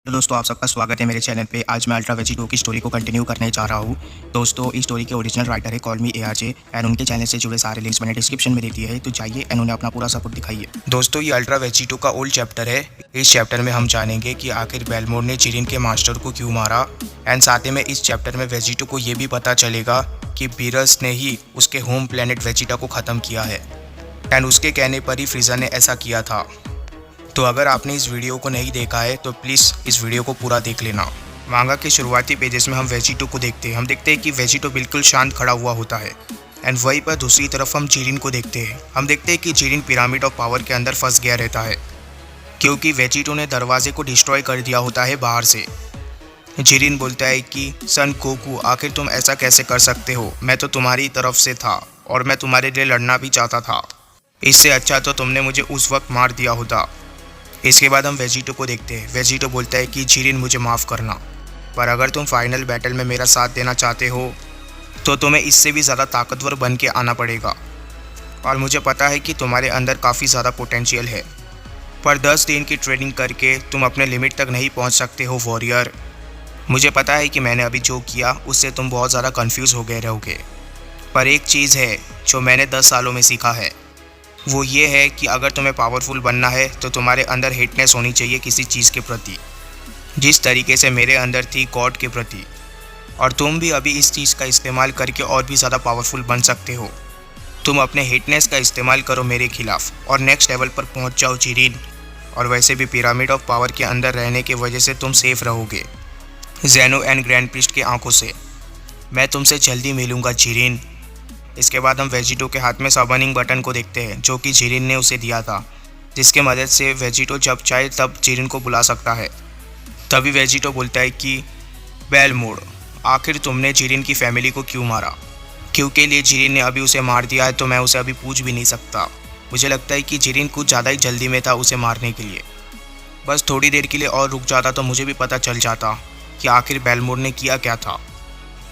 तो दोस्तों आप सबका स्वागत है मेरे चैनल पे। आज मैं अल्ट्रा वेजी 2 की स्टोरी को कंटिन्यू करने जा रहा हूँ। दोस्तों इस स्टोरी के ओरिजिनल राइटर है कॉल मी ARJ एंड उनके चैनल से जुड़े सारे लिंक्स मैंने डिस्क्रिप्शन में दे दिए हैं, तो जाइए एंड उन्हें अपना पूरा सपोर्ट दिखाइए। दोस्तों ये अल्ट्रा वेजी 2 का ओल्ड चैप्टर है। इस चैप्टर में हम जानेंगे कि आखिर बेलमोर ने जिरिन के मास्टर को क्यों मारा एंड साथ ही में इस चैप्टर में वेजिटो को ये भी पता चलेगा कि बीरस ने ही उसके होम प्लेनेट वेजिटा को ख़त्म किया है एंड उसके कहने पर ही फ्रीज़र ने ऐसा किया था। तो अगर आपने इस वीडियो को नहीं देखा है तो प्लीज़ इस वीडियो को पूरा देख लेना। मांगा के शुरुआती पेजेस में हम वेजिटो को देखते हैं। हम देखते हैं कि वेजिटो बिल्कुल शांत खड़ा हुआ होता है एंड वहीं पर दूसरी तरफ हम जिरिन को देखते हैं। हम देखते हैं कि जिरिन पिरामिड ऑफ पावर के अंदर फंस गया रहता है क्योंकि वेजिटो ने दरवाजे को डिस्ट्रॉय कर दिया होता है बाहर से। जिरिन बोलता है कि सन गोकू आखिर तुम ऐसा कैसे कर सकते हो, मैं तो तुम्हारी तरफ से था और मैं तुम्हारे लिए लड़ना भी चाहता था। इससे अच्छा तो तुमने मुझे उस वक्त मार दिया होता। इसके बाद हम वेजिटो को देखते हैं। वेजिटो बोलता है कि जिरिन मुझे माफ़ करना, पर अगर तुम फाइनल बैटल में मेरा साथ देना चाहते हो तो तुम्हें इससे भी ज़्यादा ताकतवर बन के आना पड़ेगा और मुझे पता है कि तुम्हारे अंदर काफ़ी ज़्यादा पोटेंशियल है, पर 10 दिन की ट्रेनिंग करके तुम अपने लिमिट तक नहीं पहुंच सकते हो वॉरियर। मुझे पता है कि मैंने अभी जो किया उससे तुम बहुत ज़्यादा कंफ्यूज हो गए रहोगे, पर एक चीज़ है जो मैंने 10 सालों में सीखा है, वो ये है कि अगर तुम्हें पावरफुल बनना है तो तुम्हारे अंदर हेटनेस होनी चाहिए किसी चीज़ के प्रति, जिस तरीके से मेरे अंदर थी गॉड के प्रति। और तुम भी अभी इस चीज़ का इस्तेमाल करके और भी ज़्यादा पावरफुल बन सकते हो। तुम अपने हेटनेस का इस्तेमाल करो मेरे खिलाफ और नेक्स्ट लेवल पर पहुंच जाओ जिरिन। और वैसे भी पिरामिड ऑफ पावर के अंदर रहने की वजह से तुम सेफ रहोगे जेनो एंड ग्रैंड प्रीस्ट की आंखों से। मैं तुमसे जल्दी मिलूँगा जिरिन। इसके बाद हम वेजिटो के हाथ में सबनिंग बटन को देखते हैं जो कि जिरिन ने उसे दिया था, जिसके मदद से वेजिटो जब चाहे तब जिरिन को बुला सकता है। तभी वेजिटो बोलता है कि बेलमोर आखिर तुमने जिरिन की फैमिली को क्यों मारा? क्योंकि लिए जिरिन ने अभी उसे मार दिया है तो मैं उसे अभी पूछ भी नहीं सकता। मुझे लगता है कि जिरिन कुछ ज़्यादा ही जल्दी में था उसे मारने के लिए। बस थोड़ी देर के लिए और रुक जाता तो मुझे भी पता चल जाता कि आखिर बेलमोर ने किया क्या था।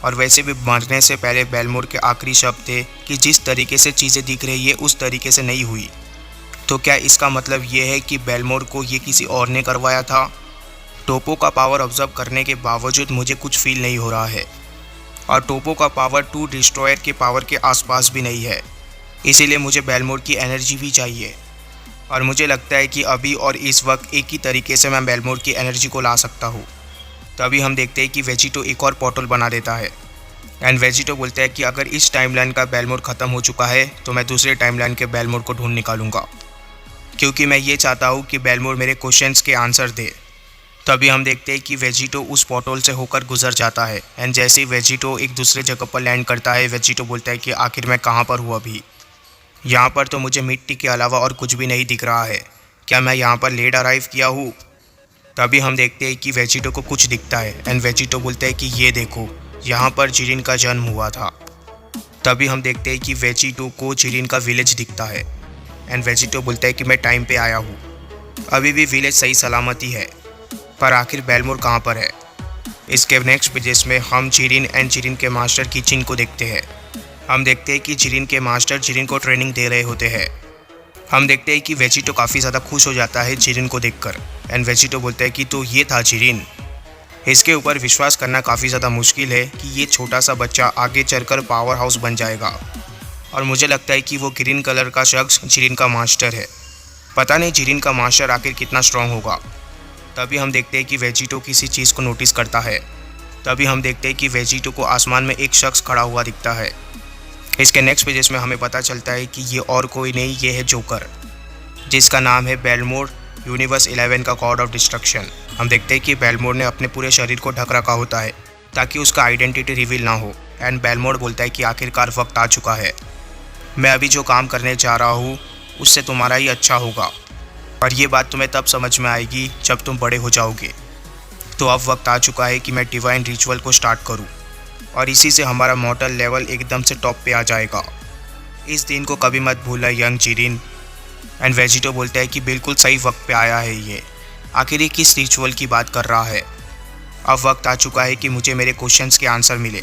और वैसे भी मरने से पहले बेलमोर के आखिरी शब्द थे कि जिस तरीके से चीज़ें दिख रही है उस तरीके से नहीं हुई। तो क्या इसका मतलब ये है कि बेलमोर को ये किसी और ने करवाया था? टोपो का पावर ऑब्जर्व करने के बावजूद मुझे कुछ फील नहीं हो रहा है और टोपो का पावर 2 डिस्ट्रॉयर के पावर के आसपास भी नहीं है, इसीलिए मुझे बेलमोर की एनर्जी भी चाहिए। और मुझे लगता है कि अभी और इस वक्त एक ही तरीके से मैं बेलमोर की एनर्जी को ला सकता हूँ। तभी हम देखते हैं कि वेजिटो एक और पोर्टल बना देता है एंड वेजिटो बोलता है कि अगर इस टाइमलाइन का बेलमोर ख़त्म हो चुका है तो मैं दूसरे टाइमलाइन के बेलमोर को ढूंढ निकालूंगा, क्योंकि मैं ये चाहता हूँ कि बेलमोर मेरे क्वेश्चंस के आंसर दे। तभी हम देखते हैं कि वेजिटो उस पोर्टल से होकर गुजर जाता है एंड जैसे ही वेजिटो एक दूसरे जगह पर लैंड करता है, वेजिटो बोलता है कि आखिर मैं कहाँ पर हूँ अभी? यहाँ पर तो मुझे मिट्टी के अलावा और कुछ भी नहीं दिख रहा है। क्या मैं यहाँ पर लेट अराइव किया हूँ? तभी हम देखते हैं कि वेजिटो को कुछ दिखता है एंड वेजिटो बोलता है कि ये देखो, यहाँ पर जिरिन का जन्म हुआ था। तभी हम देखते हैं कि वेजिटो को जिरिन का विलेज दिखता है एंड वेजिटो बोलता है कि मैं टाइम पे आया हूँ। अभी भी विलेज सही सलामती है, पर आखिर बेलमोर कहाँ पर है? इसके नेक्स्ट पेजेस में हम जिरिन एंड जिरिन के मास्टर किचिन को देखते हैं। हम देखते हैं कि जिरिन के मास्टर जिरिन को ट्रेनिंग दे रहे होते हैं। हम देखते हैं कि वेजिटो काफ़ी ज़्यादा खुश हो जाता है जिरिन को देखकर एंड वेजिटो बोलता है कि तो ये था जिरिन। इसके ऊपर विश्वास करना काफ़ी ज़्यादा मुश्किल है कि ये छोटा सा बच्चा आगे चलकर पावर हाउस बन जाएगा। और मुझे लगता है कि वो ग्रीन कलर का शख्स जिरिन का मास्टर है। पता नहीं जिरिन का मास्टर आखिर कितना स्ट्रांग होगा। तभी हम देखते हैं कि वेजिटो किसी चीज़ को नोटिस करता है। तभी हम देखते हैं कि वेजिटो को आसमान में एक शख्स खड़ा हुआ दिखता है। इसके नेक्स्ट पेजेस में हमें पता चलता है कि ये और कोई नहीं, ये है जोकर, जिसका नाम है बेलमोर, यूनिवर्स 11 का गॉड ऑफ डिस्ट्रक्शन। हम देखते हैं कि बेलमोर ने अपने पूरे शरीर को ढक रखा होता है ताकि उसका आइडेंटिटी रिवील ना हो एंड बेलमोर बोलता है कि आखिरकार वक्त आ चुका है। मैं अभी जो काम करने जा रहा हूँ उससे तुम्हारा ही अच्छा होगा और ये बात तुम्हें तब समझ में आएगी जब तुम बड़े हो जाओगे। तो अब वक्त आ चुका है कि मैं डिवाइन रिचुअल को स्टार्ट करूँ और इसी से हमारा मॉर्टल लेवल एकदम से टॉप पे आ जाएगा। इस दिन को कभी मत भूलना यंग जिरिन। एंड वेजिटो बोलता है कि बिल्कुल सही वक्त पे आया है ये। आखिर ये किस रिचुअल की बात कर रहा है? अब वक्त आ चुका है कि मुझे मेरे क्वेश्चंस के आंसर मिले।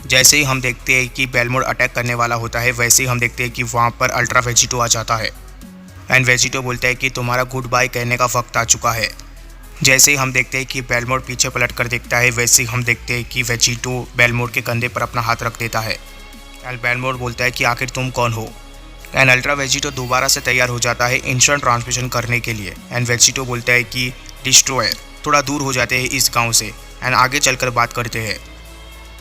जैसे ही हम देखते हैं कि बेलमोर अटैक करने वाला होता है, वैसे ही हम देखते हैं कि वहाँ पर अल्ट्रा वेजिटो आ जाता है एंड वेजिटो बोलता है कि तुम्हारा गुड बाय कहने का वक्त आ चुका है। जैसे ही हम देखते हैं कि बेलमोर पीछे पलट कर देखता है, वैसे ही हम देखते हैं कि वेजिटो बेलमोर के कंधे पर अपना हाथ रख देता है। एंड बेलमोर बोलता है कि आखिर तुम कौन हो। एंड अल्ट्रा वेजिटो दोबारा से तैयार हो जाता है इंस्टेंट ट्रांसमिशन करने के लिए। एंड वेजिटो बोलता है कि डिस्ट्रॉयर थोड़ा दूर हो जाते हैं इस गांव से एंड आगे चलकर बात करते हैं।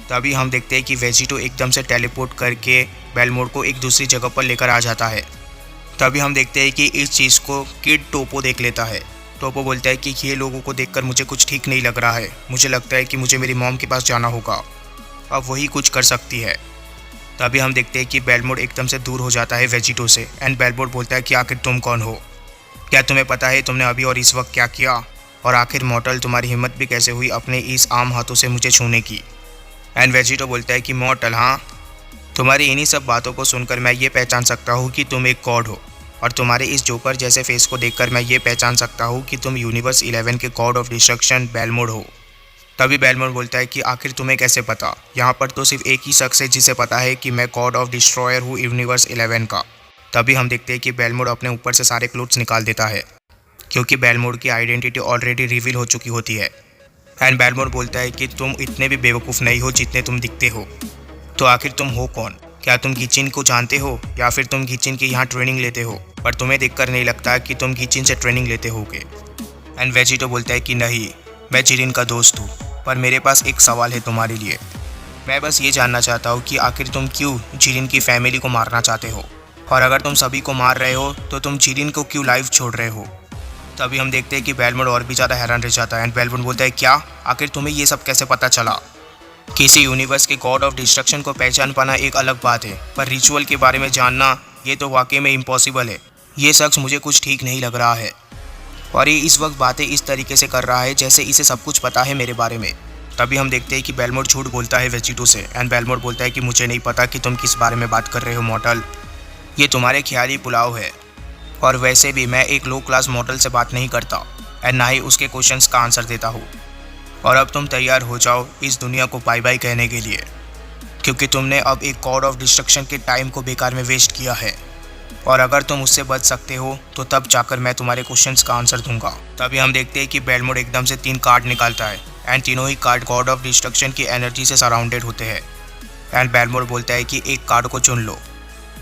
तभी हम देखते हैं कि वेजिटो एकदम से टेलीपोर्ट करके बेलमोर को एक दूसरी जगह पर लेकर आ जाता है। तभी हम देखते हैं कि इस चीज़ को किड टोपो देख लेता है। टोपो बोलता है कि ये लोगों को देखकर मुझे कुछ ठीक नहीं लग रहा है, मुझे लगता है कि मुझे मेरी मॉम के पास जाना होगा, अब वही कुछ कर सकती है। तभी हम देखते हैं कि बेलमोर एकदम से दूर हो जाता है वेजिटो से। एंड बेलमोर बोलता है कि आखिर तुम कौन हो, क्या तुम्हें पता है तुमने अभी और इस वक्त क्या किया, और आखिर मॉर्टल तुम्हारी हिम्मत भी कैसे हुई अपने इस आम हाथों से मुझे छूने की। एंड वेजिटो बोलता है कि मॉर्टल, हाँ, तुम्हारी इन्हीं सब बातों को सुनकर मैं ये पहचान सकता हूँ कि तुम एक गॉड हो, और तुम्हारे इस जोकर जैसे फेस को देखकर मैं ये पहचान सकता हूँ कि तुम यूनिवर्स 11 के गॉड ऑफ डिस्ट्रक्शन बेलमोर हो। तभी बेलमोर बोलता है कि आखिर तुम्हें कैसे पता, यहाँ पर तो सिर्फ एक ही शख्स है जिसे पता है कि मैं गॉड ऑफ डिस्ट्रॉयर हूँ यूनिवर्स 11 का। तभी हम देखते हैं कि बेलमोर अपने ऊपर से सारे क्लोथ्स निकाल देता है, क्योंकि बेलमोर की आइडेंटिटी ऑलरेडी रिवील हो चुकी होती है। एंड बेलमोर बोलता है कि तुम इतने भी बेवकूफ़ नहीं हो जितने तुम दिखते हो, तो आखिर तुम हो कौन, क्या तुम गीचिन को जानते हो या फिर तुम गीचिन की यहाँ ट्रेनिंग लेते हो, पर तुम्हें देखकर नहीं लगता कि तुम गीचिन से ट्रेनिंग लेते होगे। एंड वेजिटो बोलता है कि नहीं, मैं जिरिन का दोस्त हूँ, पर मेरे पास एक सवाल है तुम्हारे लिए। मैं बस ये जानना चाहता हूँ कि आखिर तुम क्यों जिरिन की फैमिली को मारना चाहते हो, और अगर तुम सभी को मार रहे हो तो तुम जिरिन को क्यों लाइव छोड़ रहे हो। तभी हम देखते हैं कि बेलमोर और भी ज़्यादा हैरान रह जाता है। एंड बेलमोर बोलता है, क्या आखिर तुम्हें ये सब कैसे पता चला। किसी यूनिवर्स के गॉड ऑफ डिस्ट्रक्शन को पहचान पाना एक अलग बात है, पर रिचुअल के बारे में जानना ये तो वाकई में इम्पॉसिबल है। ये शख्स मुझे कुछ ठीक नहीं लग रहा है, और ये इस वक्त बातें इस तरीके से कर रहा है जैसे इसे सब कुछ पता है मेरे बारे में। तभी हम देखते हैं कि बेलमोर झूठ बोलता है वेजिटो से। एंड बेलमोर बोलता है कि मुझे नहीं पता कि तुम किस बारे में बात कर रहे हो मॉर्टल, ये तुम्हारे ख्याली पुलाव है, और वैसे भी मैं एक लो क्लास मॉर्टल से बात नहीं करता एंड ना ही उसके क्वेश्चंस का आंसर देता हूँ। और अब तुम तैयार हो जाओ इस दुनिया को बाय बाय कहने के लिए, क्योंकि तुमने अब एक गॉड ऑफ डिस्ट्रक्शन के टाइम को बेकार में वेस्ट किया है, और अगर तुम उससे बच सकते हो तो तब जाकर मैं तुम्हारे क्वेश्चंस का आंसर दूंगा। तभी हम देखते हैं कि बेलमोर एकदम से 3 कार्ड निकालता है, एंड तीनों ही कार्ड गॉड ऑफ डिस्ट्रक्शन की एनर्जी से सराउंडेड होते हैं। एंड बेलमोर बोलता है कि एक कार्ड को चुन लो,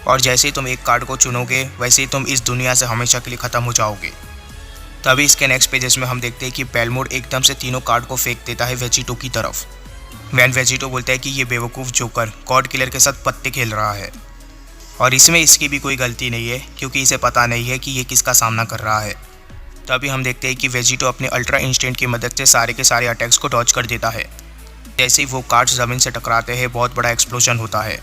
और जैसे ही तुम एक कार्ड को चुनोगे वैसे ही तुम इस दुनिया से हमेशा के लिए ख़त्म हो जाओगे। तभी इसके नेक्स्ट पेजेस में हम देखते हैं कि बेलमोर एकदम से तीनों कार्ड को फेंक देता है वेजिटो की तरफ। वैन वेजिटो बोलता है कि ये बेवकूफ़ जोकर गॉड किलर के साथ पत्ते खेल रहा है, और इसमें इसकी भी कोई गलती नहीं है, क्योंकि इसे पता नहीं है कि ये किसका सामना कर रहा है। तभी हम देखते हैं कि वेजिटो अपने अल्ट्रा इंस्टेंट की मदद से सारे के सारे अटैक्स को डॉज कर देता है। जैसे ही वो कार्ड्स ज़मीन से टकराते हैं बहुत बड़ा एक्सप्लोजन होता है।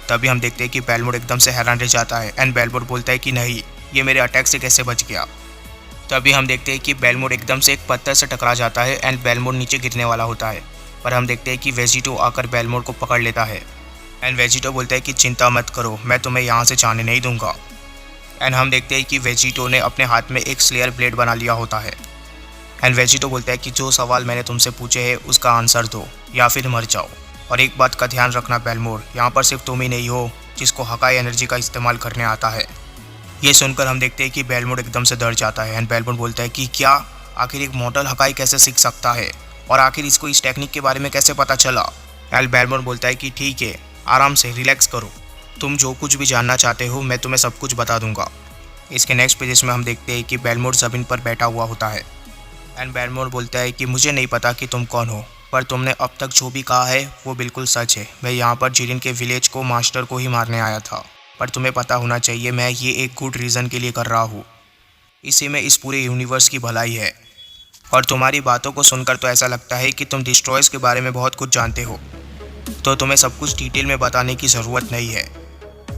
तभी हम देखते हैं कि बेलमोर एकदम से हैरान रह जाता है। एंड बेलमोर बोलता है कि नहीं, ये मेरे अटैक से कैसे बच गया। तभी हम देखते हैं कि बेलमोर एकदम से एक पत्थर से टकरा जाता है एंड बेलमोर नीचे गिरने वाला होता है, पर हम देखते हैं कि वेजिटो आकर बेलमोर को पकड़ लेता है। एंड वेजिटो बोलता है कि चिंता मत करो, मैं तुम्हें यहाँ से जाने नहीं दूंगा। एंड हम देखते हैं कि वेजिटो ने अपने हाथ में एक स्लेयर ब्लेड बना लिया होता है। एंड वेजिटो बोलता है कि जो सवाल मैंने तुमसे पूछे हैं उसका आंसर दो या फिर मर जाओ। और एक बात का ध्यान रखना बेलमोर, यहाँ पर सिर्फ तुम ही नहीं हो जिसको हकाई एनर्जी का इस्तेमाल करने आता है। ये सुनकर हम देखते हैं कि बेलमोर एकदम से डर जाता है। एंड बेलमोर बोलता है कि क्या आखिर एक मॉर्टल हकाई कैसे सीख सकता है, और आखिर इसको इस टेक्निक के बारे में कैसे पता चला। एंड बेलमोर बोलता है कि ठीक है, आराम से रिलैक्स करो, तुम जो कुछ भी जानना चाहते हो मैं तुम्हें सब कुछ बता दूंगा। इसके नेक्स्ट पेजेस में हम देखते हैं कि बेलमोर ज़मीन पर बैठा हुआ होता है। एंड बेलमोर बोलता है कि मुझे नहीं पता कि तुम कौन हो, पर तुमने अब तक जो भी कहा है वो बिल्कुल सच है। मैं यहाँ पर जिरिन के विलेज को मास्टर को ही मारने आया था, पर तुम्हें पता होना चाहिए मैं ये एक गुड रीज़न के लिए कर रहा हूँ। इसी में इस पूरे यूनिवर्स की भलाई है, और तुम्हारी बातों को सुनकर तो ऐसा लगता है कि तुम डिस्ट्रॉयर्स के बारे में बहुत कुछ जानते हो, तो तुम्हें सब कुछ डिटेल में बताने की ज़रूरत नहीं है।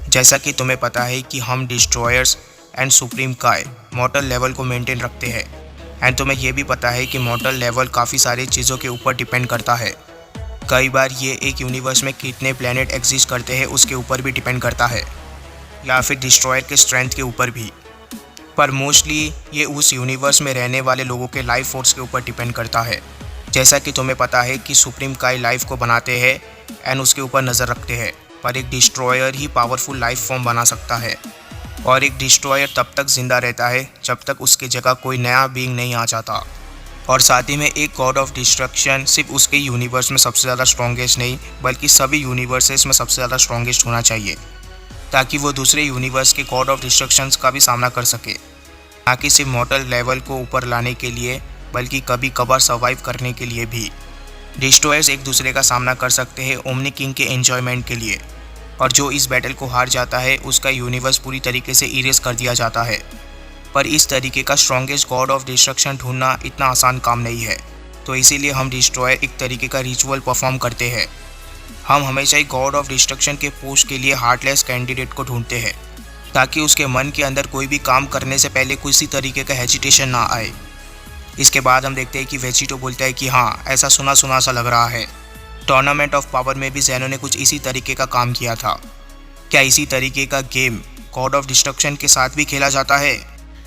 जैसा कि तुम्हें पता है कि हम डिस्ट्रॉयर्स एंड सुप्रीम काय मॉर्टल लेवल को मेंटेन रखते हैं, एंड तुम्हें यह भी पता है कि मॉर्टल लेवल काफ़ी सारी चीज़ों के ऊपर डिपेंड करता है। कई बार ये एक यूनिवर्स में कितने प्लैनेट एग्जिस्ट करते हैं उसके ऊपर भी डिपेंड करता है, या फिर डिस्ट्रॉयर के स्ट्रेंथ के ऊपर भी, पर मोस्टली ये उस यूनिवर्स में रहने वाले लोगों के लाइफ फोर्स के ऊपर डिपेंड करता है। जैसा कि तुम्हें पता है कि सुप्रीम काय लाइफ को बनाते हैं एंड उसके ऊपर नज़र रखते हैं, पर एक डिस्ट्रॉयर ही पावरफुल लाइफ फॉर्म बना सकता है, और एक डिस्ट्रॉयर तब तक ज़िंदा रहता है जब तक उसकी जगह कोई नया बीइंग नहीं आ जाता। और साथ ही में एक गॉड ऑफ डिस्ट्रक्शन सिर्फ उसके यूनिवर्स में सबसे ज़्यादा स्ट्रॉन्गेस्ट नहीं बल्कि सभी यूनिवर्सेस में सबसे ज़्यादा स्ट्रॉन्गेस्ट होना चाहिए, ताकि वो दूसरे यूनिवर्स के गॉड ऑफ डिस्ट्रक्शंस का भी सामना कर सके, ना कि सिर्फ मॉर्टल लेवल को ऊपर लाने के लिए बल्कि कभी कभार सर्वाइव करने के लिए भी। डिस्ट्रॉयर्स एक दूसरे का सामना कर सकते हैं ओमनी किंग के एन्जॉयमेंट के लिए, और जो इस बैटल को हार जाता है उसका यूनिवर्स पूरी तरीके से इरेज कर दिया जाता है। पर इस तरीके का स्ट्रॉन्गेस्ट गॉड ऑफ डिस्ट्रक्शन ढूंढना इतना आसान काम नहीं है, तो इसीलिए हम डिस्ट्रॉयर एक तरीके का रिचुअल परफॉर्म करते हैं। हम हमेशा ही गॉड ऑफ डिस्ट्रक्शन के पोस्ट के लिए हार्टलेस कैंडिडेट को ढूंढते हैं, ताकि उसके मन के अंदर कोई भी काम करने से पहले किसी तरीके का हेजिटेशन ना आए। इसके बाद हम देखते हैं कि वेजिटो बोलता है कि हाँ, ऐसा सुना सुना सा लग रहा है, टूर्नामेंट ऑफ पावर में भी ज़ेनो ने कुछ इसी तरीके का काम किया था। क्या इसी तरीके का गेम गॉड ऑफ डिस्ट्रक्शन के साथ भी खेला जाता है?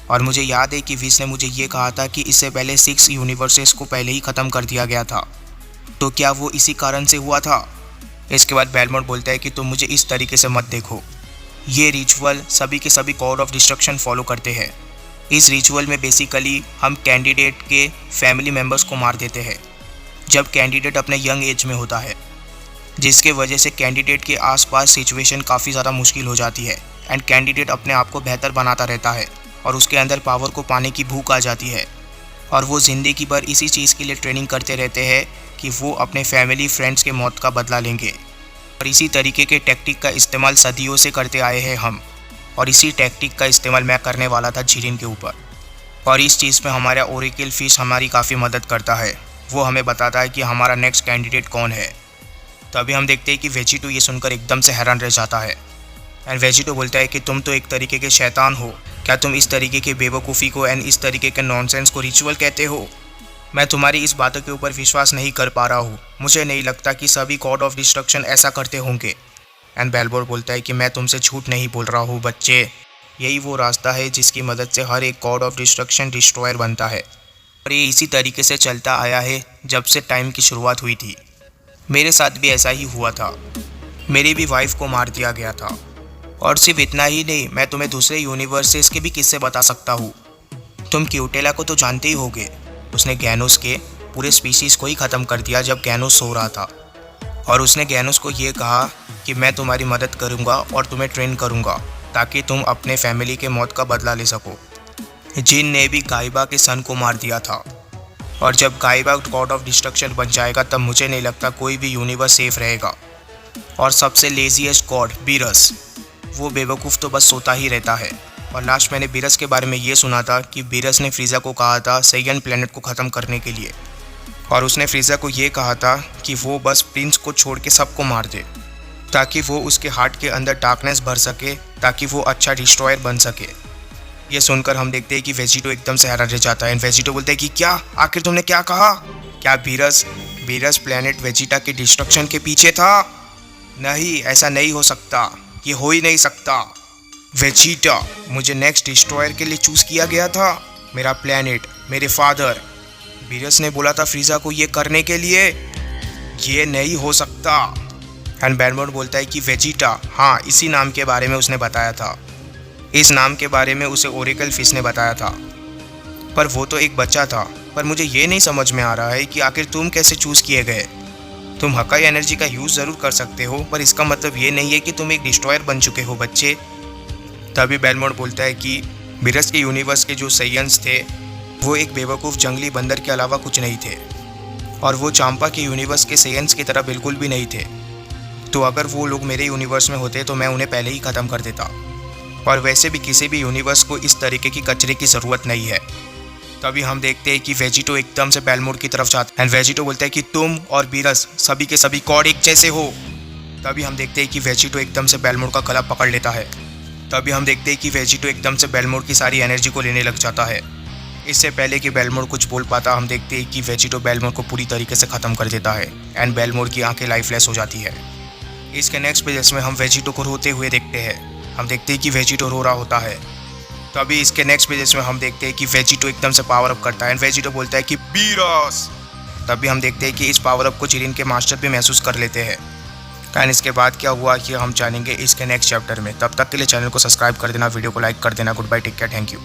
और मुझे याद है कि विस ने मुझे ये कहा था कि इससे पहले 6 यूनिवर्सेस को पहले ही ख़त्म कर दिया गया था, तो क्या वो इसी कारण से हुआ था? इसके बाद बेलमोंट बोलता है कि तुम मुझे इस तरीके से मत देखो, ये रिचुअल सभी के सभी गॉड ऑफ डिस्ट्रक्शन फॉलो करते हैं। इस रिचुअल में बेसिकली हम कैंडिडेट के फैमिली मेम्बर्स को मार देते हैं जब कैंडिडेट अपने यंग एज में होता है, जिसके वजह से कैंडिडेट के आसपास सिचुएशन काफ़ी ज़्यादा मुश्किल हो जाती है एंड कैंडिडेट अपने आप को बेहतर बनाता रहता है और उसके अंदर पावर को पाने की भूख आ जाती है, और वो ज़िंदगी भर इसी चीज़ के लिए ट्रेनिंग करते रहते हैं कि वो अपने फैमिली फ्रेंड्स के मौत का बदला लेंगे। और इसी तरीके के टैक्टिक का इस्तेमाल सदियों से करते आए हैं हम, और इसी टैक्टिक का इस्तेमाल मैं करने वाला था जिरिन के ऊपर। और इस चीज़ में हमारा ओरेकल फिश हमारी काफ़ी मदद करता है, वो हमें बताता है कि हमारा नेक्स्ट कैंडिडेट कौन है। तभी हम देखते हैं कि वेजिटो ये सुनकर एकदम से हैरान रह जाता है एंड वेजिटो बोलता है कि तुम तो एक तरीके के शैतान हो, क्या तुम इस तरीके के बेवकूफ़ी को एंड इस तरीके के नॉनसेंस को रिचुअल कहते हो? मैं तुम्हारी इस बातों के ऊपर विश्वास नहीं कर पा रहा हूँ, मुझे नहीं लगता कि सभी गॉड ऑफ डिस्ट्रक्शन ऐसा करते होंगे। एंड बेलमोंट बोलता है कि मैं तुमसे झूठ नहीं बोल रहा हूँ बच्चे, यही वो रास्ता है जिसकी मदद से हर एक गॉड ऑफ डिस्ट्रक्शन डिस्ट्रॉयर बनता है, और ये इसी तरीके से चलता आया है जब से टाइम की शुरुआत हुई थी। मेरे साथ भी ऐसा ही हुआ था, मेरी भी वाइफ को मार दिया गया था। और सिर्फ इतना ही नहीं, मैं तुम्हें दूसरे यूनिवर्सेस के भी किस्से बता सकता हूँ। तुम क्यूटेला को तो जानते ही होगे, उसने गैनोस के पूरे स्पीशीज़ को ही ख़त्म कर दिया जब गैनोस सो रहा था, और उसने गैनोस को ये कहा कि मैं तुम्हारी मदद करूँगा और तुम्हें ट्रेन करूँगा ताकि तुम अपने फैमिली के मौत का बदला ले सको। जिन ने भी गाइबा के सन को मार दिया था, और जब गाइबा गॉड ऑफ डिस्ट्रक्शन बन जाएगा तब मुझे नहीं लगता कोई भी यूनिवर्स सेफ रहेगा। और सबसे लेजीएस्ट गॉड बीरस, वो बेवकूफ़ तो बस सोता ही रहता है। और लास्ट मैंने बीरस के बारे में ये सुना था कि बीरस ने फ्रीज़ा को कहा था सेयन प्लेनेट को ख़त्म करने के लिए, और उसने फ्रीज़ा को ये कहा था कि वो बस प्रिंस को छोड़ के सबको मार दे ताकि वो उसके हार्ट के अंदर डार्कनेस भर सके, ताकि वो अच्छा डिस्ट्रॉयर बन सके। ये सुनकर हम देखते हैं कि वेजिटो एकदम से हैरान रह जाता है एंड वेजिटो बोलता है कि क्या, आखिर तुमने क्या कहा? क्या बीरस प्लेनेट वेजिटा के डिस्ट्रक्शन के पीछे था? नहीं, ऐसा नहीं हो सकता, ये हो ही नहीं सकता। वेजिटा, मुझे नेक्स्ट डिस्ट्रॉयर के लिए चूज़ किया गया था, मेरा प्लेनेट, मेरे फादर। बीरस ने बोला था फ्रीज़ा को ये करने के लिए, ये नहीं हो सकता। एंड बेलमोंट बोलता है कि वेजिटा, हाँ, इसी नाम के बारे में उसने बताया था, इस नाम के बारे में उसे ओरेकल फिश ने बताया था, पर वो तो एक बच्चा था। पर मुझे ये नहीं समझ में आ रहा है कि आखिर तुम कैसे चूज़ किए गए। तुम हकाई एनर्जी का यूज़ ज़रूर कर सकते हो, पर इसका मतलब ये नहीं है कि तुम एक डिस्ट्रॉयर बन चुके हो बच्चे। तभी बेलमोंट बोलता है कि बीरस के यूनिवर्स के जो सेयंस थे वो एक बेवकूफ़ जंगली बंदर के अलावा कुछ नहीं थे, और वो चांपा के यूनिवर्स के सेयंस की तरह बिल्कुल भी नहीं थे। तो अगर वो लोग मेरे यूनिवर्स में होते तो मैं उन्हें पहले ही ख़त्म कर देता, और वैसे भी किसी भी यूनिवर्स को इस तरीके की कचरे की ज़रूरत नहीं है। तभी हम देखते हैं कि वेजिटो एकदम से बेलमोंट की तरफ जाता है एंड वेजिटो बोलता है कि तुम और बीरस सभी के सभी गॉड एक जैसे हो। तभी हम देखते हैं कि वेजिटो एकदम से बेलमोंट का गला पकड़ लेता है। तभी हम देखते हैं कि वेजिटो एकदम से बेलमोंट की सारी एनर्जी को लेने लग जाता है। इससे पहले कि बेलमोंट कुछ बोल पाता, हम देखते हैं कि वेजिटो बेलमोंट को पूरी तरीके से ख़त्म कर देता है एंड बेलमोंट की आंखें लाइफलेस हो जाती है। इसके नेक्स्ट पेजेस में हम वेजिटो को रोते हुए देखते हैं। हम देखते हैं कि वेजिटो रो रहा होता है। तभी इसके नेक्स्ट पेजेस में हम देखते हैं कि वेजिटो एकदम से पावर अप करता है एंड वेजिटो बोलता है कि बीरस। तभी हम देखते हैं कि इस पावर अप को जिरिन के मास्टर भी महसूस कर लेते हैं। एंड इसके बाद क्या हुआ कि हम जानेंगे इसके नेक्स्ट चैप्टर में। तब तक के लिए चैनल को सब्सक्राइब कर देना, वीडियो को लाइक कर देना। Good bye, take care, thank you.